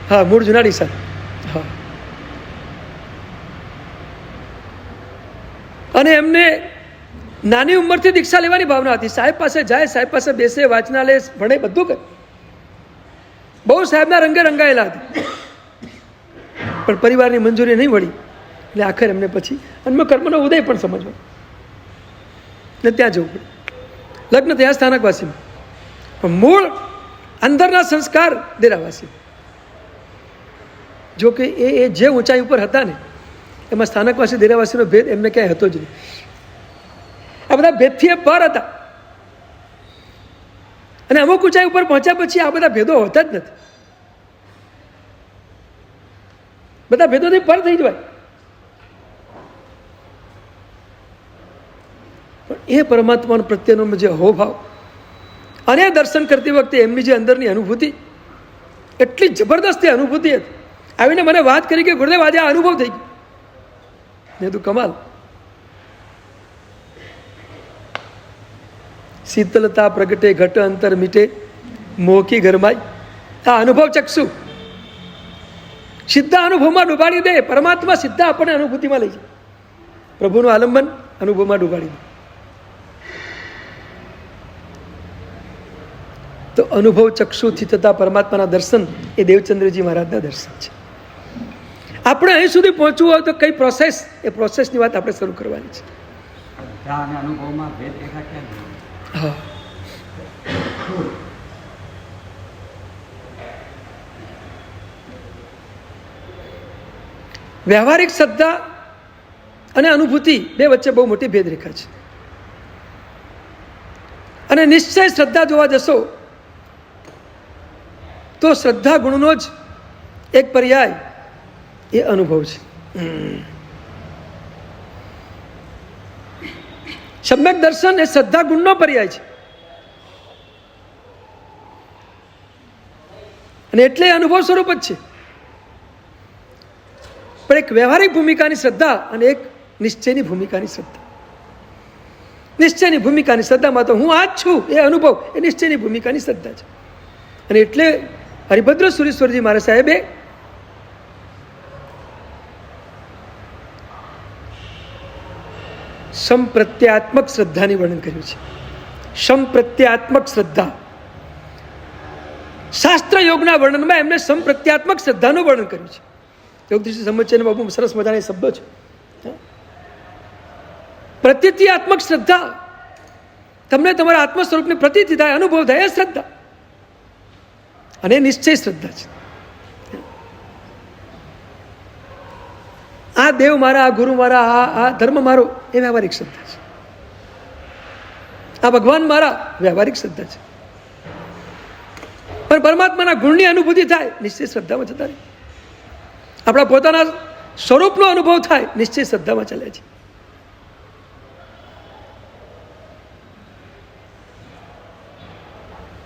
હા, મૂળ જુનાડીસા. હા. અને એમને નાની ઉંમરથી દીક્ષા લેવાની ભાવના હતી. સાહેબ પાસે જાય, સાહેબ પાસે બેસે, વાંચનાલય ભણે, બધું કરે. બહુ સાહેબના રંગે રંગાયેલા હતા. પણ પરિવારની મંજૂરી નહીં મળી એટલે આખર એમને પછી અન્મ કર્મનો ઉદય પણ સમજવો ને ત્યાં જવું પડે. લગ્ન થયા સ્થાનકવાસીમાં, પણ મૂળ અંદરના સંસ્કાર દેરાવાસી. જો કે એ જે ઊંચાઈ ઉપર હતા ને, એમાં સ્થાનકવાસી દેરાવાસીનો ભેદ એમને ક્યાંય હતો જ નહીં. આ બધા ભેદથી એ પર હતા. અને અમુક ઊંચાઈ ઉપર પહોંચ્યા પછી આ બધા ભેદો હોતા જ નથી. બધા ભેદોથી પર થઈ જવાય. પણ એ પરમાત્મા પ્રત્યેનો જે અહોભાવ અને દર્શન કરતી વખતે એમની જે અંદરની અનુભૂતિ, એટલી જબરદસ્ત અનુભૂતિ હતી. આવીને મને વાત કરી કે ગુરુદેવ આજે આ અનુભવ થઈ ગયો. મેં તું કમાલ. શીતલતા પ્રગટે ઘટ અંતર મીટે મોકી ઘરમાય. આ અનુભવ ચક્ષુ સીધા અનુભવમાં ડૂબાડી દે. પરમાત્મા સીધા આપણને અનુભૂતિમાં લઈ જાય. પ્રભુનું આલંબન અનુભવમાં ડૂબાડી દે. તો અનુભવ ચક્ષુથી થતા પરમાત્માના દર્શન એ દેવચંદ્રજી મહારાજના દર્શન છે. આપણે અહીં સુધી પહોંચવું હોય તો કઈ પ્રોસેસ, એ પ્રોસેસની વાત આપણે શરૂ કરવાની છે. હા, વ્યવહારિક શ્રદ્ધા અને અનુભૂતિ બે વચ્ચે બહુ મોટી ભેદરેખા છે. અને નિશ્ચય શ્રદ્ધા જોવા જશો તો શ્રદ્ધા ગુણનો જ એક પર્યાય એ અનુભવ છે. સમ્યક દર્શન એ શ્રદ્ધા ગુણનો પર્યાય છે. અને એટલે અનુભવ સ્વરૂપ જ છે. પણ એક વ્યવહારિક ભૂમિકાની શ્રદ્ધા અને એક નિશ્ચયની ભૂમિકાની શ્રદ્ધા. નિશ્ચયની ભૂમિકાની શ્રદ્ધામાં તો હું આ જ છું એ અનુભવ એ નિશ્ચયની ભૂમિકાની શ્રદ્ધા છે. અને એટલે હરિભદ્ર સુરેશ્વરજી મારા સાહેબે સંપ્રત્યાત્મક શ્રદ્ધાની વર્ણન કર્યું છે. સંપ્રત્યાત્મક શ્રદ્ધા, શાસ્ત્ર યોગના વર્ણનમાં એમને સંપ્રત્યાત્મક શ્રદ્ધાનું વર્ણન કર્યું છે. યોગ દૃષ્ટિ સમુચ્ચયના બહુ સરસ મજાના શબ્દો છે. પ્રતીત્યાત્મક શ્રદ્ધા, તમને તમારા આત્મ સ્વરૂપની પ્રતીતિ થાય, અનુભવ થાય એ શ્રદ્ધા, અને નિશ્ચય શ્રદ્ધા છે. આ દેવ મારા, આ ગુરુ મારા, આ ધર્મ મારો એ વ્યવહારિક શ્રદ્ધા છે. આ ભગવાન મારા વ્યવહારિક શ્રદ્ધા છે. પણ પરમાત્માના ગુણની અનુભૂતિ થાય નિશ્ચય શ્રદ્ધામાં જતા રહે. આપણા પોતાના સ્વરૂપનો અનુભવ થાય નિશ્ચય શ્રદ્ધામાં ચાલે છે.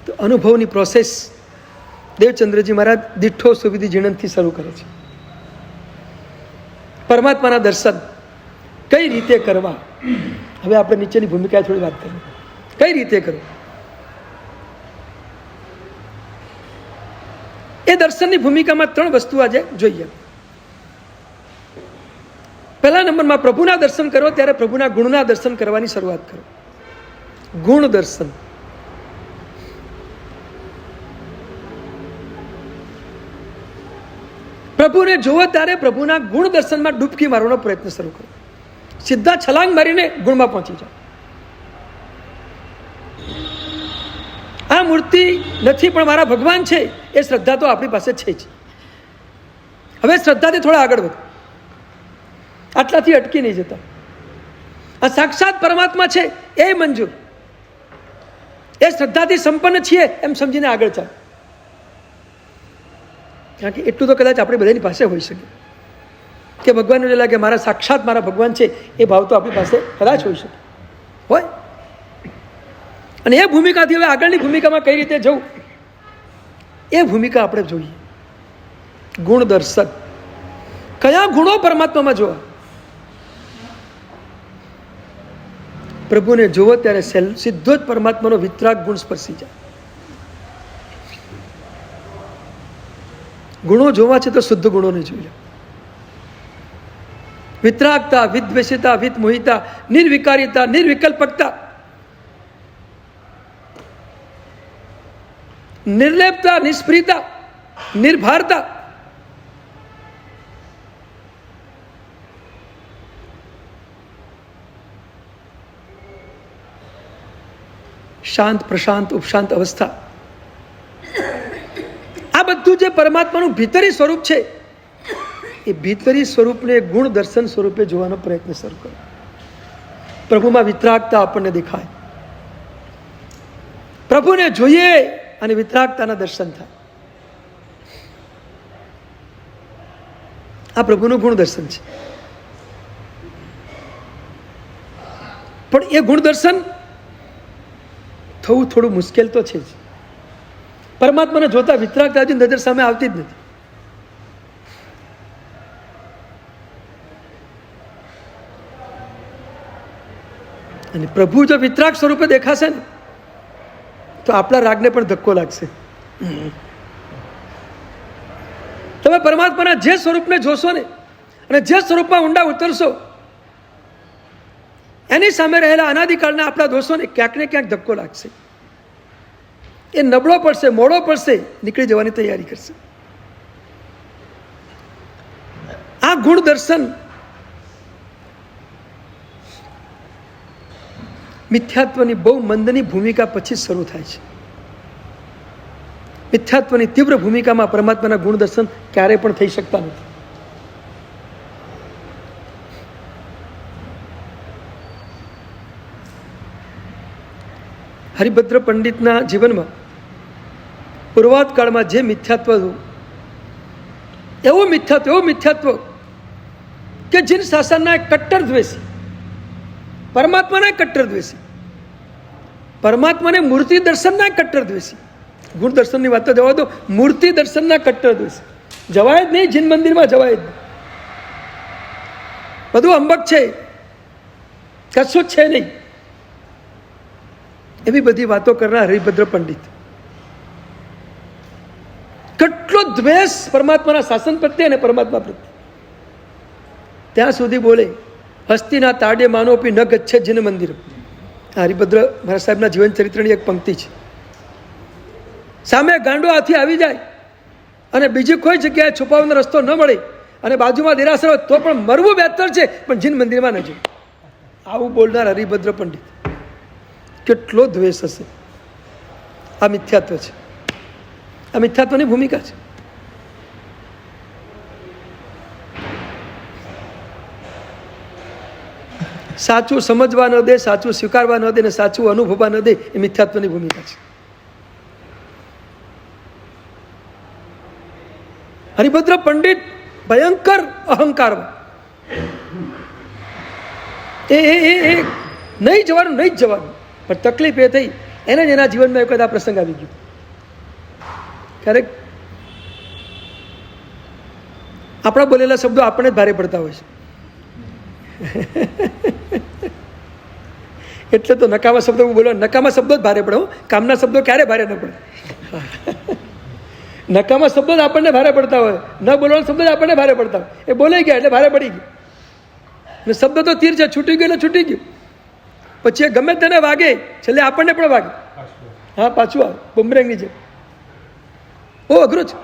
તો અનુભવની પ્રોસેસ દેવચંદ્રજી મહારાજ દીઠો સુવિધિ જીણનથી શરૂ કરે છે. પરમાત્માના દર્શન કઈ રીતે કરવા, હવે આપણે નીચેની ભૂમિકાએ થોડી વાત કરીએ. કઈ રીતે કરવું એ દર્શનની ભૂમિકામાં 3 વસ્તુ આજે જોઈએ. પહેલા નંબરમાં પ્રભુના દર્શન કરો ત્યારે પ્રભુના ગુણના દર્શન કરવાની શરૂઆત કરો. ગુણ દર્શન. પ્રભુને જોવો ત્યારે પ્રભુના ગુણ દર્શનમાં ડૂબકી મારવાનો પ્રયત્ન શરૂ કરો. સીધા છલાંગ મારીને ગુણમાં પહોંચી જાઓ. આ મૂર્તિ નથી પણ મારા ભગવાન છે એ શ્રદ્ધા તો આપણી પાસે છે જ. હવે શ્રદ્ધાથી થોડા આગળ વધો, આટલાથી અટકી નહીં જતા. આ સાક્ષાત પરમાત્મા છે એ મંજૂર, એ શ્રદ્ધાથી સંપન્ન છીએ એમ સમજીને આગળ ચાલો. કારણ કે એટલું તો કદાચ આપણે બધાની પાસે હોઈ શકે કે ભગવાનને જે લાગે મારા સાક્ષાત મારા ભગવાન છે એ ભાવ તો આપણી પાસે કદાચ હોઈ શકે હોય. અને એ ભૂમિકાથી હવે આગળની ભૂમિકામાં કઈ રીતે જવું એ ભૂમિકા આપણે જોઈએ. ગુણ દર્શન, કયા ગુણો પરમાત્મામાં જોવા. પ્રભુને જોવો ત્યારે સીધો જ પરમાત્માનો વિતરાગ ગુણ સ્પર્શી જાય. ગુણો જોવા છે તો શુદ્ધ ગુણોને જોઈ લો. વિતરાગતા, વિદ્વેષિતા, વિતમોહિતા, નિર્વિકારિતા, નિર્વિકલ્પકતા, નિર્લેપતા, નિષ્પ્રિયતા, નિર્ભારતા, શાંત, પ્રશાંત, ઉપશાંત અવસ્થા, આ બધું જે પરમાત્માનું ભીતરી સ્વરૂપ છે એ ભીતરી સ્વરૂપને ગુણ દર્શન સ્વરૂપે જોવાનો પ્રયત્ન શરૂ કરો. પ્રભુમાં વિતરાગતા આપણને દેખાય, પ્રભુને જોઈએ અને વિતરાગતાના દર્શન થાય. આ પ્રભુનું ગુણ દર્શન છે. પણ એ ગુણ દર્શન થવું થોડું મુશ્કેલ તો છે જ. પરમાત્માને જોતા વિતરાગતાની નજર સામે આવતી જ નથી. અને પ્રભુ જો વિતરાગ સ્વરૂપે દેખાશે ને તો આપણા રાગને પણ ધક્કો લાગશે. તમે પરમાત્માના જે સ્વરૂપને જોશો ને અને જે સ્વરૂપમાં ઊંડા ઉતરશો એની સામે રહેલા અનાદિકાળના આપણા દોષોને ક્યાંક ને ક્યાંક ધક્કો લાગશે. એ નબળો પડશે, મોડો પડશે, નીકળી જવાની તૈયારી કરશે. આ ગુણ દર્શન મિથ્યાત્વની બહુ મંદની ભૂમિકા પછી શરૂ થાય છે. મિથ્યાત્વની તીવ્ર ભૂમિકામાં પરમાત્માના ગુણ દર્શન ક્યારેય પણ થઈ શકતા નથી. હરિભદ્ર પંડિતના જીવનમાં પૂર્વાત કાળમાં જે મિથ્યાત્વ હતું એવું મિથ્યાત્વ કે જીન શાસનના કટ્ટર દ્વેષી, પરમાત્માના કટ્ટર દ્વેષી, પરમાત્માને મૂર્તિ દર્શનના કટ્ટર દ્વેષી. ગુણ દર્શનની વાત તો જવા દો, મૂર્તિ દર્શનના કટ્ટર દ્વેષી. જવાય જ નહીં, જીન મંદિરમાં જવાય જ નહીં. બધું અંબક છે, કશું જ છે નહીં. એવી બધી વાતો કરનાર હરિભદ્ર પંડિત. કેટલો દ્વેષ પરમાત્માના શાસન પ્રત્યે અને પરમાત્મા પ્રત્યે. ત્યાં સુધી બોલે હસ્તીના તાડે માનોપી ન ગચ્છે જન મંદિર. હરિભદ્ર મહારાજ સાહેબના જીવન ચરિત્રની એક પંક્તિ છે. સામે ગાંડો હાથી આવી જાય અને બીજી કોઈ જગ્યાએ છુપાવવાનો રસ્તો ન મળે અને બાજુમાં દેરાસર હોય તો પણ મરવું બહેતર છે, પણ જીન મંદિરમાં ન જવું. આવું બોલનાર હરિભદ્ર પંડિત. કેટલો દ્વેષ હશે. આ મિથ્યાત્વ છે. આ મિથ્યાત્વની ભૂમિકા છે. સાચું સમજવા ન દે, સાચું સ્વીકારવા ન દે ને સાચું અનુભવવા ન દે, એ મિથ્યાત્વની ભૂમિકા છે. હરિભદ્ર પંડિત ભયંકર અહંકાર. એ નહીં જવાનું, નહીં જ જવાનું. પણ તકલીફ એ થઈ એને જ એના જીવનમાં એક વખત આ પ્રસંગ આવી ગયો. ક્યારેક આપણા બોલેલા શબ્દો આપણે જ ભારે પડતા હોય છે. એટલે તો નકામા શબ્દો બોલવા, નકામા શબ્દો જ ભારે પડે. કામના શબ્દો ક્યારે ભારે ન પડે. નકામા શબ્દો જ આપણને ભારે પડતા હોય, ન બોલવાના શબ્દો જ આપણને ભારે પડતા હોય. એ બોલાઈ ગયા એટલે ભારે પડી ગયું. અને શબ્દ તો તીર છે, છૂટી ગયું એટલે છૂટી ગયું. પછી એ ગમે તેને વાગે, છેલ્લે આપણને પણ વાગે. હા, પાછું આવે બુમરેંગની જેમ. બહુ અઘરું છે.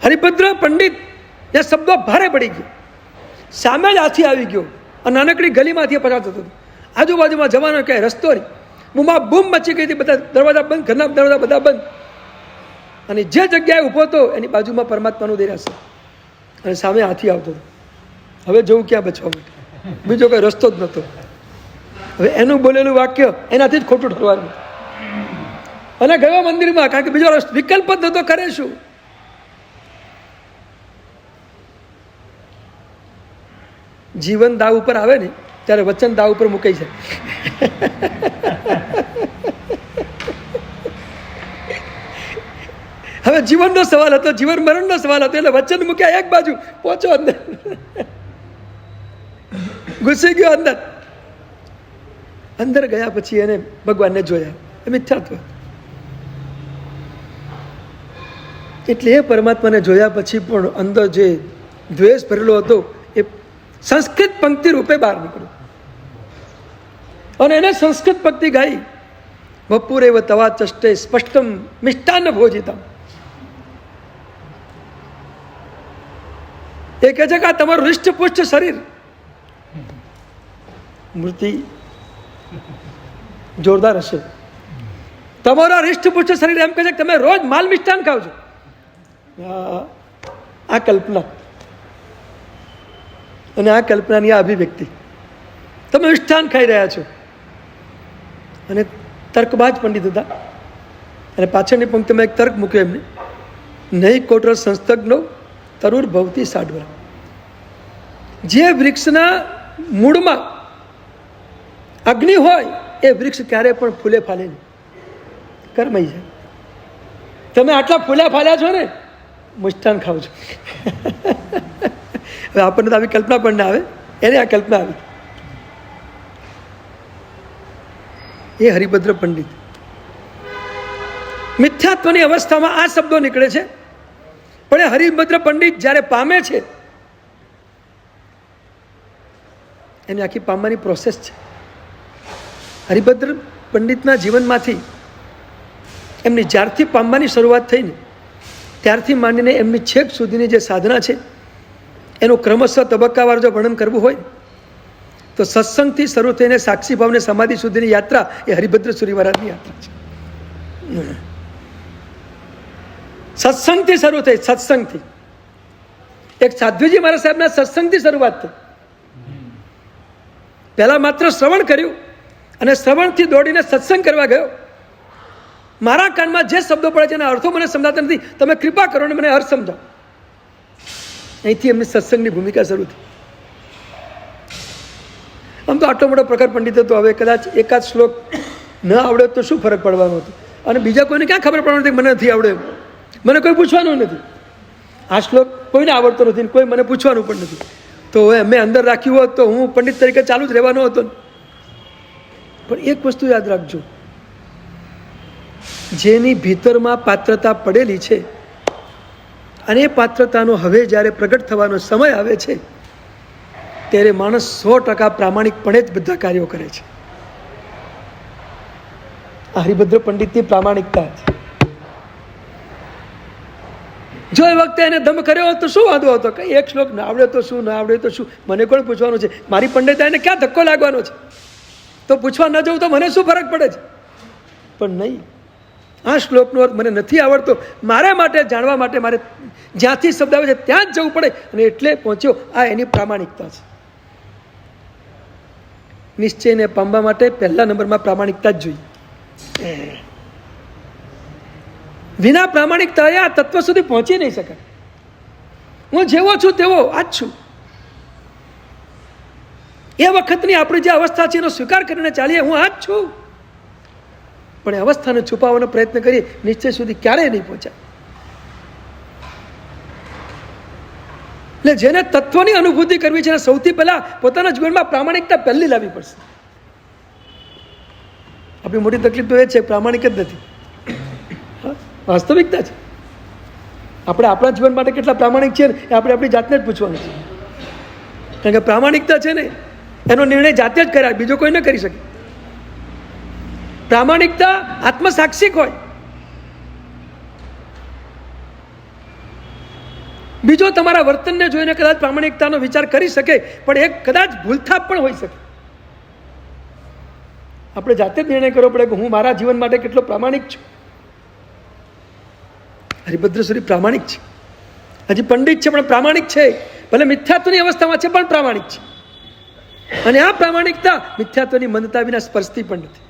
હરિભદ્ર પંડિત એ શબ્દો ભારે પડી ગયો. સામે જ હાથી આવી ગયો અને નાનકડી ગલીમાંથી પસાર થતો હતો. આજુબાજુમાં જવાનો ક્યાંય રસ્તો નહીં. બૂમા બૂમ મચી ગઈ હતી. બધા દરવાજા બંધ, ઘરના દરવાજા બધા બંધ. અને જે જગ્યાએ ઊભો હતો એની બાજુમાં પરમાત્માનું દેરાસર અને સામે હાથી આવતો હતો. હવે જવું ક્યાં બચવા માટે? બીજો કોઈ રસ્તો જ નહોતો. હવે એનું બોલેલું વાક્ય એનાથી જ ખોટું ઠરવાનું. અને ગયો મંદિરમાં, કારણ કે બીજો વિકલ્પ જ નહોતો. કરે શું? જીવન દાવ ઉપર આવે ને ત્યારે વચન દાવ ઉપર મુકાઈ જાય. હવે જીવનનો સવાલ હતો, જીવન મરણનો સવાલ હતો, એટલે વચન મૂક્યા એક બાજુ, પહોંચો અંદર. ઘૂસી ગયો અંદર. અંદર ગયા પછી એને ભગવાનને જોયા. એ મિથ્યાત્વ. એટલે એ પરમાત્માને જોયા પછી પણ અંદર જે દ્વેષ ભરેલો હતો એ સંસ્કૃત પંક્તિ રૂપે બહાર નીકળ્યો. અને એને સંસ્કૃત પંક્તિ ગાઈ. બપોરેવ તવા ચષ્ટે સ્પષ્ટમ મિષ્ટાન્ન ભોજિતમ. એ કહે છે કે આ તમારું હૃષ્ટપુષ્ટ શરીર, મૂર્તિ જોરદાર હશે. તમારું હૃષ્ટપુષ્ટ શરીર એમ કહે છે કે તમે રોજ માલ મિષ્ટાન ખાવ છો. આ કલ્પના અને આ કલ્પનાની આ અભિવ્યક્તિ. તમે મિષ્ટાન ખાઈ રહ્યા છો. અને તર્કબાજ પંડિત હતા. અને પાછળની પંક્તિમાં એક તર્ક મૂક્યો એમને. નહીં કોટર સંસ્તજ્ઞો તરુર ભવતી સાડવા. જે વૃક્ષના મૂળમાં અગ્નિ હોય એ વૃક્ષ ક્યારે પણ ફૂલે ફાલે નહીં, કરમાઈ જાય. તમે આટલા ફૂલ્યા ફાલ્યા છો ને, મિષ્ટાન ખાવ છો. હવે આપણને તો આવી કલ્પના પણ ના આવે, એને આ કલ્પના આવી. એ હરિભદ્ર પંડિત. મિથ્યાત્વની અવસ્થામાં આ શબ્દો નીકળે છે. પણ એ હરિભદ્ર પંડિત જ્યારે પામે છે, એની આખી પામવાની પ્રોસેસ છે. હરિભદ્ર પંડિતના જીવનમાંથી એમની જ્યારથી પામવાની શરૂઆત થઈ ને ત્યારથી માંડીને એમની છેક સુધીની જે સાધના છે એનું ક્રમશઃ તબક્કાવાર જો વર્ણન કરવું હોય તો સત્સંગથી શરૂ થઈને સાક્ષી ભાવને સમાધિ સુધીની યાત્રા એ હરિભદ્ર સુરી મહારાજની યાત્રા છે. સત્સંગથી શરૂ થઈ. સત્સંગથી એક સાધ્વીજી મહારાજ સાહેબના સત્સંગથી શરૂઆત થઈ. પહેલા માત્ર શ્રવણ કર્યું અને શ્રવણથી દોડીને સત્સંગ કરવા ગયો. મારા કાનમાં જે શબ્દો પડે છે એના અર્થો મને સમજાતા નથી, તમે કૃપા કરો અને મને અર્થ સમજાવો. અહીંથી એમની સત્સંગની ભૂમિકા શરૂ થઈ. આમ તો આટલો મોટો પ્રખર પંડિત હતો. હવે કદાચ એકાદ શ્લોક ન આવડે તો શું ફરક પડવાનો હતો? અને બીજા કોઈને ક્યાં ખબર પડવાની હતી મને નથી આવડે? મને કોઈ પૂછવાનું નથી. આ શ્લોક કોઈને આવડતો નથી, કોઈ મને પૂછવાનું પણ નથી. તો હવે મેં અંદર રાખ્યું હોત તો હું પંડિત તરીકે ચાલુ જ રહેવાનો હતો. પણ એક વસ્તુ યાદ રાખજો, જેની ભીતરમાં પાત્રતા પડેલી છે અને એ પાત્રતાનો હવે જ્યારે પ્રગટ થવાનો સમય આવે છે ત્યારે માણસ 100% પ્રામાણિકપણે જ બધા કાર્યો કરે છે. આ હરિભદ્ર પંડિતની પ્રામાણિકતા છે. જો એ વખતે એને દમ કર્યો હોત તો શું વાંધો હતો? કઈ એક શ્લોક ના આવડે તો શું, ના આવડે તો શું, મને કોણ પૂછવાનું છે? મારી પંડિતાઈને ક્યાં ધક્કો લાગવાનો છે? તો પૂછવા ન જવું તો મને શું ફરક પડે છે? પણ નહીં, આ શ્લોકનો અર્થ મને નથી આવડતો, મારા માટે જાણવા માટે મારે જ્યાંથી શબ્દ આવે છે ત્યાં જ જવું પડે, અને એટલે પહોંચ્યો. આ એની પ્રામાણિકતા છે. નિશ્ચયને પામવા માટે પહેલા નંબરમાં પ્રામાણિકતા જ જોઈએ. વિના પ્રામાણિકતા આ તત્વ સુધી પહોંચી નહીં શકાય. હું જેવો છું તેવો આ જ છું. એ વખતની આપણી જે અવસ્થા છે એનો સ્વીકાર કરીને ચાલીએ, હું આ જ છું. પણ એ અવસ્થાને છુપાવવાનો પ્રયત્ન કરીએ, નિશ્ચય સુધી ક્યારેય નહીં પહોંચાય. એટલે જેને તત્વની અનુભૂતિ કરવી છે સૌથી પહેલા પોતાના જીવનમાં પ્રામાણિકતા પહેલી લાવવી પડશે. આપણી મોટી તકલીફ તો એ છે, પ્રામાણિક જ નથી. વાસ્તવિકતા છે. આપણે આપણા જીવન માટે કેટલા પ્રામાણિક છે ને એ આપણે આપણી જાતને જ પૂછવાનું છે. કારણ કે પ્રામાણિકતા છે ને એનો નિર્ણય જાતે જ કરાય, બીજો કોઈ ન કરી શકે. પ્રામાણિકતા આત્મસાક્ષિક હોય. બીજો તમારા વર્તનને જોઈને કદાચ પ્રામાણિકતાનો વિચાર કરી શકે, પણ એ કદાચ ભૂલથાપ પણ હોઈ શકે. આપણે જાતે જ નિર્ણય કરવો પડે કે હું મારા જીવન માટે કેટલો પ્રામાણિક છું. હરિભદ્ર સુરી પ્રામાણિક છે, હજી પંડિત છે પણ પ્રામાણિક છે. ભલે મિથ્યાત્વની અવસ્થામાં છે પણ પ્રામાણિક છે. અને આ પ્રામાણિકતા મિથ્યાત્વની મંદતા વિના સ્પર્શતી પણ નથી.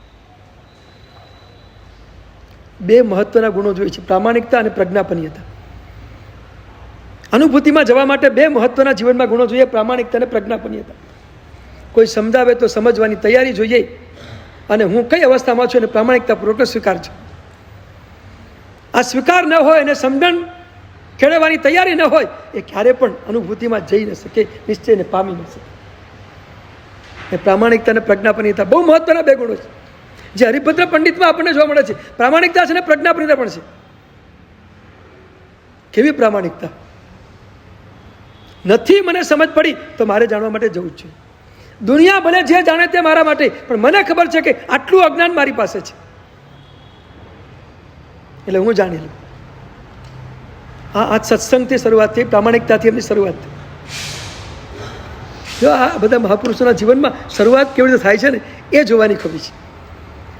બે મહત્વના ગુણો જોઈએ છે, પ્રામાણિકતા અને પ્રજ્ઞાપનીયતા. અનુભૂતિમાં જવા માટે બે મહત્વના જીવનમાં ગુણો જોઈએ, પ્રામાણિકતા અને પ્રજ્ઞાપનીયતા. કોઈ સમજાવે તો સમજવાની તૈયારી જોઈએ, અને હું કઈ અવસ્થામાં છું એને પ્રામાણિકતાપૂર્વક સ્વીકાર છે. આ સ્વીકાર ન હોય અને સમજણ કેળવવાની તૈયારી ન હોય એ ક્યારે પણ અનુભૂતિમાં જઈ ન શકે, નિશ્ચયને પામી ન શકે. એ પ્રામાણિકતા અને પ્રજ્ઞાપનીયતા બહુ મહત્વના બે ગુણો છે જે હરિભદ્ર પંડિતમાં આપણને જોવા મળે છે. પ્રામાણિકતા છે અને પ્રજ્ઞાપનીયતા પણ છે. કેવી પ્રામાણિકતા! નથી મને સમજ પડી તો મારે જાણવા માટે જવું જ છે. દુનિયા ભલે જે જાણે તે મારા માટે, પણ મને ખબર છે કે આટલું અજ્ઞાન મારી પાસે છે, એટલે હું જાણી લઉં. આ સત્સંગથી શરૂઆત થઈ, પ્રામાણિકતાથી એમની શરૂઆત થઈ. જો આ બધા મહાપુરુષોના જીવનમાં શરૂઆત કેવી રીતે થાય છે ને એ જોવાની ખબર છે.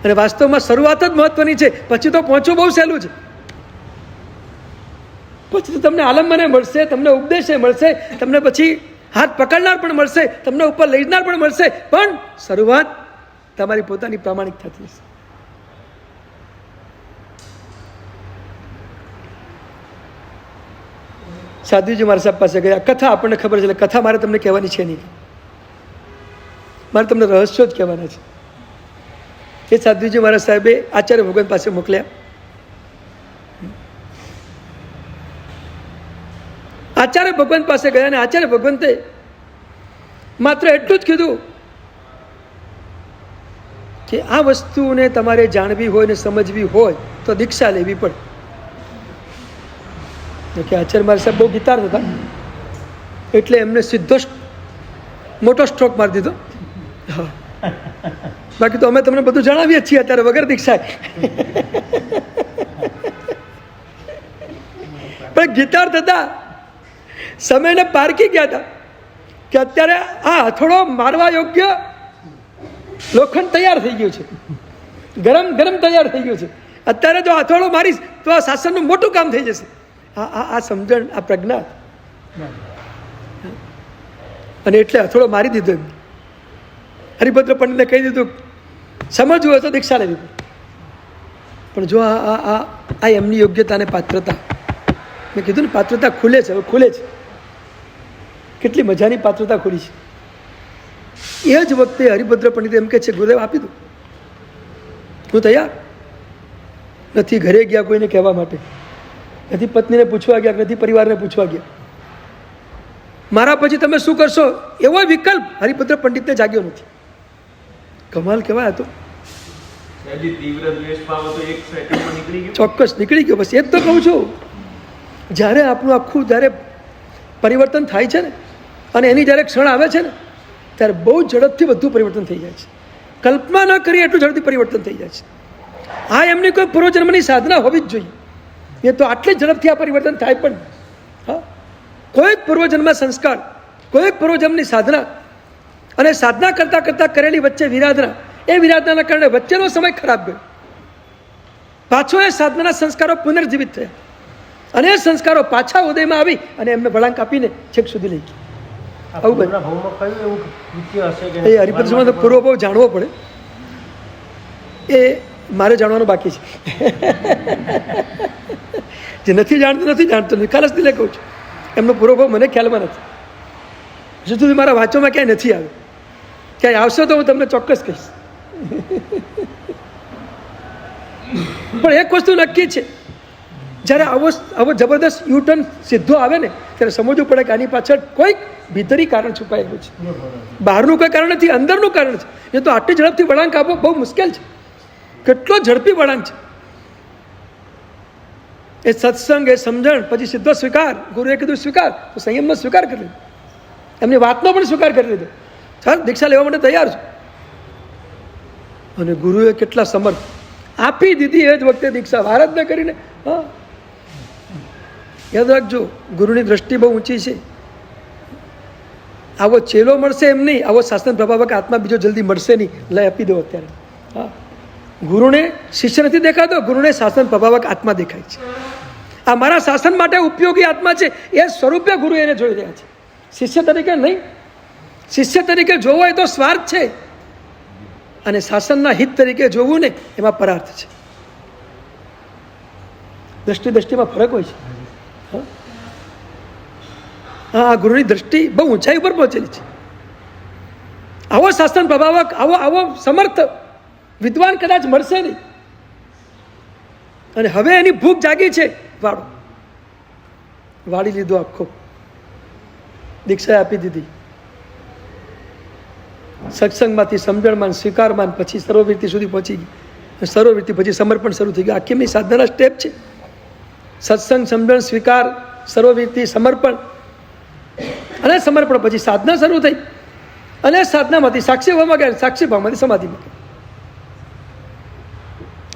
અને વાસ્તવમાં શરૂઆત જ મહત્વની છે, પછી તો પહોંચવું બહુ સહેલું છે. પછી તો તમને આલંબને મળશે, તમને ઉપદેશે મળશે, તમને પછી હાથ પકડનાર પણ મળશે, તમને ઉપર લઈ જનાર પણ મળશે, પણ શરૂઆત તમારી પોતાની પ્રામાણિકતાથી હશે. સાધુજી મારા સાહેબ પાસે ગયા. કથા આપણને ખબર છે, એટલે કથા મારે તમને કહેવાની છે નહીં, મારે તમને રહસ્યો જ કહેવાના છે. એ સાધુજી મારા સાહેબે આચાર્ય ભગવાન પાસે મોકલ્યા. આચાર્ય ભગવાન પાસે ગયા અને આચાર્ય ભગવંતે માત્ર એટલું જ કીધું કે આ વસ્તુને તમારે જાણવી હોય ને સમજવી હોય તો દીક્ષા લેવી પડે. કે આચાર્ય મારા સાહેબ બહુ ગીતાર હતા, એટલે એમને સીધો મોટો સ્ટ્રોક મારી દીધો. હા, બાકી તો અમે તમને બધું જણાવીએ છીએ અત્યારે વગર દીક્ષા. પણ ગીતાર થતા સમયને પારકી ગયા હતા કે અત્યારે આ હથોડો મારવા યોગ્ય લોખંડ તૈયાર થઈ ગયું છે, ગરમ ગરમ તૈયાર થઈ ગયું છે. અત્યારે જો હથોડો મારીશ તો આ શાસનનું મોટું કામ થઈ જશે. આ સમજણ, આ પ્રજ્ઞા. અને એટલે હથોડો મારી દીધો. એમ હરિભદ્ર પંડિતને કહી દીધું સમજવું હોય તો દીક્ષા લેવી. પણ જો આ એમની યોગ્યતા અને પાત્રતા, મેં કીધું ને પાત્રતા ખુલે છે, હવે ખુલે છે. કેટલી મજાની પાત્રતા ખુલી છે. એ જ વખતે હરિભદ્ર પંડિત એમ કે છે, ગુરુદેવ આપી દો, હું તૈયાર નથી. ઘરે ગયા કોઈને કહેવા માટે, નથી પત્નીને પૂછવા ગયા, નથી પરિવારને પૂછવા ગયા. મારા પછી તમે શું કરશો એવો વિકલ્પ હરિભદ્ર પંડિતને જાગ્યો નથી. કમાલ કહેવાય હતો. એની તીવ્ર દ્વેષ ભાવ તો એક સેકન્ડમાં નીકળી ગયો. ચોક્કસ નીકળી ગયો. બસ એ જ તો કહું છું, જ્યારે આપણું આખું જ્યારે પરિવર્તન થાય છે ને, અને એની જ્યારે ક્ષણ આવે છે ને, ત્યારે બહુ ઝડપથી બધું પરિવર્તન થઈ જાય છે. કલ્પના ન કરીએ એટલું ઝડપથી પરિવર્તન થઈ જાય છે. આ એમની કોઈ પૂર્વજન્મની સાધના હોવી જ જોઈએ. એ તો આટલી ઝડપથી આ પરિવર્તન થાય પણ હા, કોઈ પૂર્વજન્મ સંસ્કાર, કોઈ પૂર્વજન્મની સાધના, અને સાધના કરતાં કરતાં કરેલી વચ્ચે વિરાધના, એ વિરાધનાના કારણે વચ્ચેનો સમય ખરાબ ગયો. પાછો એ સાધનાના સંસ્કારો પુનર્જીવિત થયા, અને એ સંસ્કારો પાછા ઉદયમાં આવી અને એમને વળાંક આપીને છેક સુધી લઈ ગયા. આવું બને. પૂર્ણ ભાવમાં કયું એવું કૃત્ય હશે કે એ હરિપદમાં તો પૂર્વ ભાવ જાણવો પડે, એ મારે જાણવાનું બાકી છે. જે નથી જાણતો નિખાલસ દિલે કહું છું, એમનો પૂર્વ ભાવ મને ખ્યાલમાં નથી. હજુ સુધી મારા વાંચોમાં ક્યાંય નથી આવ્યો. ક્યાંય આવશે તો હું તમને ચોક્કસ કહીશ. પણ એક વસ્તુ નક્કી છે, જ્યારે આવો જબરદસ્ત યુટર્ન સીધો આવે ને, ત્યારે સમજવું પડે કે આની પાછળ કોઈક ભીતરી કારણ છુપાયેલું છે. બહારનું કોઈ કારણ નથી, અંદરનું કારણ છે. એ તો આટલી ઝડપથી વળાંક આપવો બહુ મુશ્કેલ છે. કેટલો ઝડપી વળાંક છે. એ સત્સંગ, એ સમજણ, પછી સીધો સ્વીકાર. ગુરુએ કીધું સ્વીકાર, તો સંયમનો સ્વીકાર કરી લીધો, એમની વાતનો પણ સ્વીકાર કરી લીધો. ચાલ દીક્ષા લેવા માટે તૈયાર છું. અને ગુરુએ કેટલા સમર્થ આપી દીધી એ જ વખતે દીક્ષા, વાર જ ન કરીને. હા, યાદ રાખજો, ગુરુની દ્રષ્ટિ બહુ ઊંચી છે. આવો ચેલો મળશે એમ નહીં, આવો શાસન પ્રભાવક આત્મા બીજો જલ્દી મળશે નહીં. લય આપી દો અત્યારે. હા, ગુરુને શિષ્ય નથી દેખાતો, ગુરુને શાસન પ્રભાવક આત્મા દેખાય છે. આ મારા શાસન માટે ઉપયોગી આત્મા છે, એ સ્વરૂપે ગુરુ એને જોઈ રહ્યા છે. શિષ્ય તરીકે નહીં. શિષ્ય તરીકે જોવો એ તો સ્વાર્થ છે, અને શાસનના હિત તરીકે જોવું ને, એમાં પરાર્થ છે. દ્રષ્ટિમાં ફરક હોય છે. હા, ગુરુની દ્રષ્ટિ બહુ ઊંચાઈ ઉપર પહોંચેલી છે. આવો શાસન પ્રભાવક, આવો સમર્થ વિદ્વાન કદાચ મળશે નહીં. અને હવે એની ભૂખ જાગી છે. વાળી લીધો આખો, દીક્ષા આપી દીધી. સત્સંગમાંથી સમજણમાં, સ્વીકારમાં, પછી સર્વવૃત્તિ સુધી પહોંચી ગઈ. સર્વવૃત્તિ પછી સમર્પણ શરૂ થઈ ગયું. આખી એમની સાધનાના સ્ટેપ છે. સત્સંગ, સમજણ, સ્વીકાર, સર્વવૃત્તિ, સમર્પણ, અને સમર્પણ પછી સાધના શરૂ થઈ. અને સાધનામાંથી સાક્ષી ભાવમાં ગયા, સાક્ષી ભાવમાંથી સમાધિમાં ગયા.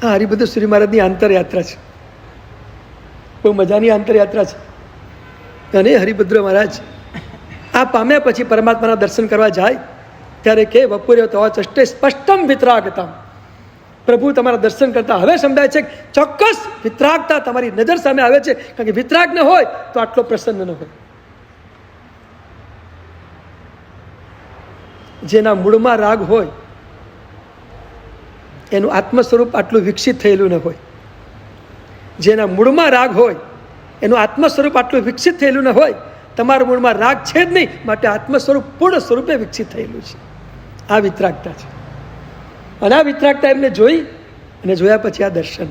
આ હરિભદ્ર શ્રી મહારાજની આંતરયાત્રા છે. બહુ મજાની આંતરયાત્રા છે. અને હરિભદ્ર મહારાજ આ પામ્યા પછી પરમાત્માના દર્શન કરવા જાય ત્યારે કે વપુરે તવા ચષ્ટે સ્પષ્ટમ વિતરાગતા. પ્રભુ તમારા દર્શન કરતા હવે સમજાય છે, ચોક્કસ વિતરાગતા તમારી નજર સામે આવે છે. કારણ કે વિતરાગ ન હોય તો આટલો પ્રસન્ન ન હોય. જેના મૂળમાં રાગ હોય એનું આત્મ સ્વરૂપ આટલું વિકસિત થયેલું ન હોય. જેના મૂળમાં રાગ હોય એનું આત્મ સ્વરૂપ આટલું વિકસિત થયેલું ન હોય. તમારા મૂળમાં રાગ છે જ નહીં, માટે આત્મ સ્વરૂપ પૂર્ણ સ્વરૂપે વિકસિત થયેલું છે. આ વિતરાગતા છે. અને આ વિતરાગતા એમને જોઈ, અને જોયા પછી આ દર્શન.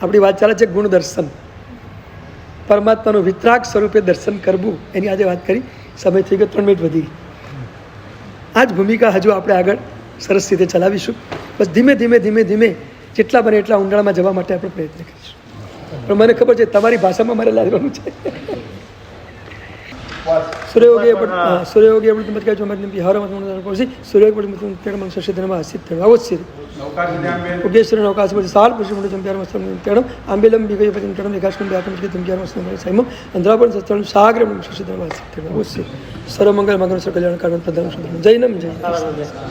આપણી વાત ચાલે છે ગુણ દર્શન. પરમાત્માનું વિતરાગ સ્વરૂપે દર્શન કરવું, એની આજે વાત કરી. સમય થઈ ગયો, 3 મિનિટ વધી ગઈ. આ જ ભૂમિકા હજુ આપણે આગળ સરસ રીતે ચલાવીશું. બસ ધીમે ધીમે જેટલા બને એટલા ઊંડાણમાં જવા માટે આપણે પ્રયત્ન કરીશું. પણ મને ખબર છે તમારી ભાષામાં મારે લાવવાનું છે. સૂર્યોગી સૂર્યોગી સૂર્યોગી નૌકાશ સાલ પુષ્પમ આંબેલમ વિગયપતિમ વિકાસમ વ્યાપમ અંધ્રાપણ સત્તમ સાગર શશિધર્મ સર્વમંગલ મંગળ કલ્યાણ કારણ પ્રધાન જૈનમ જય.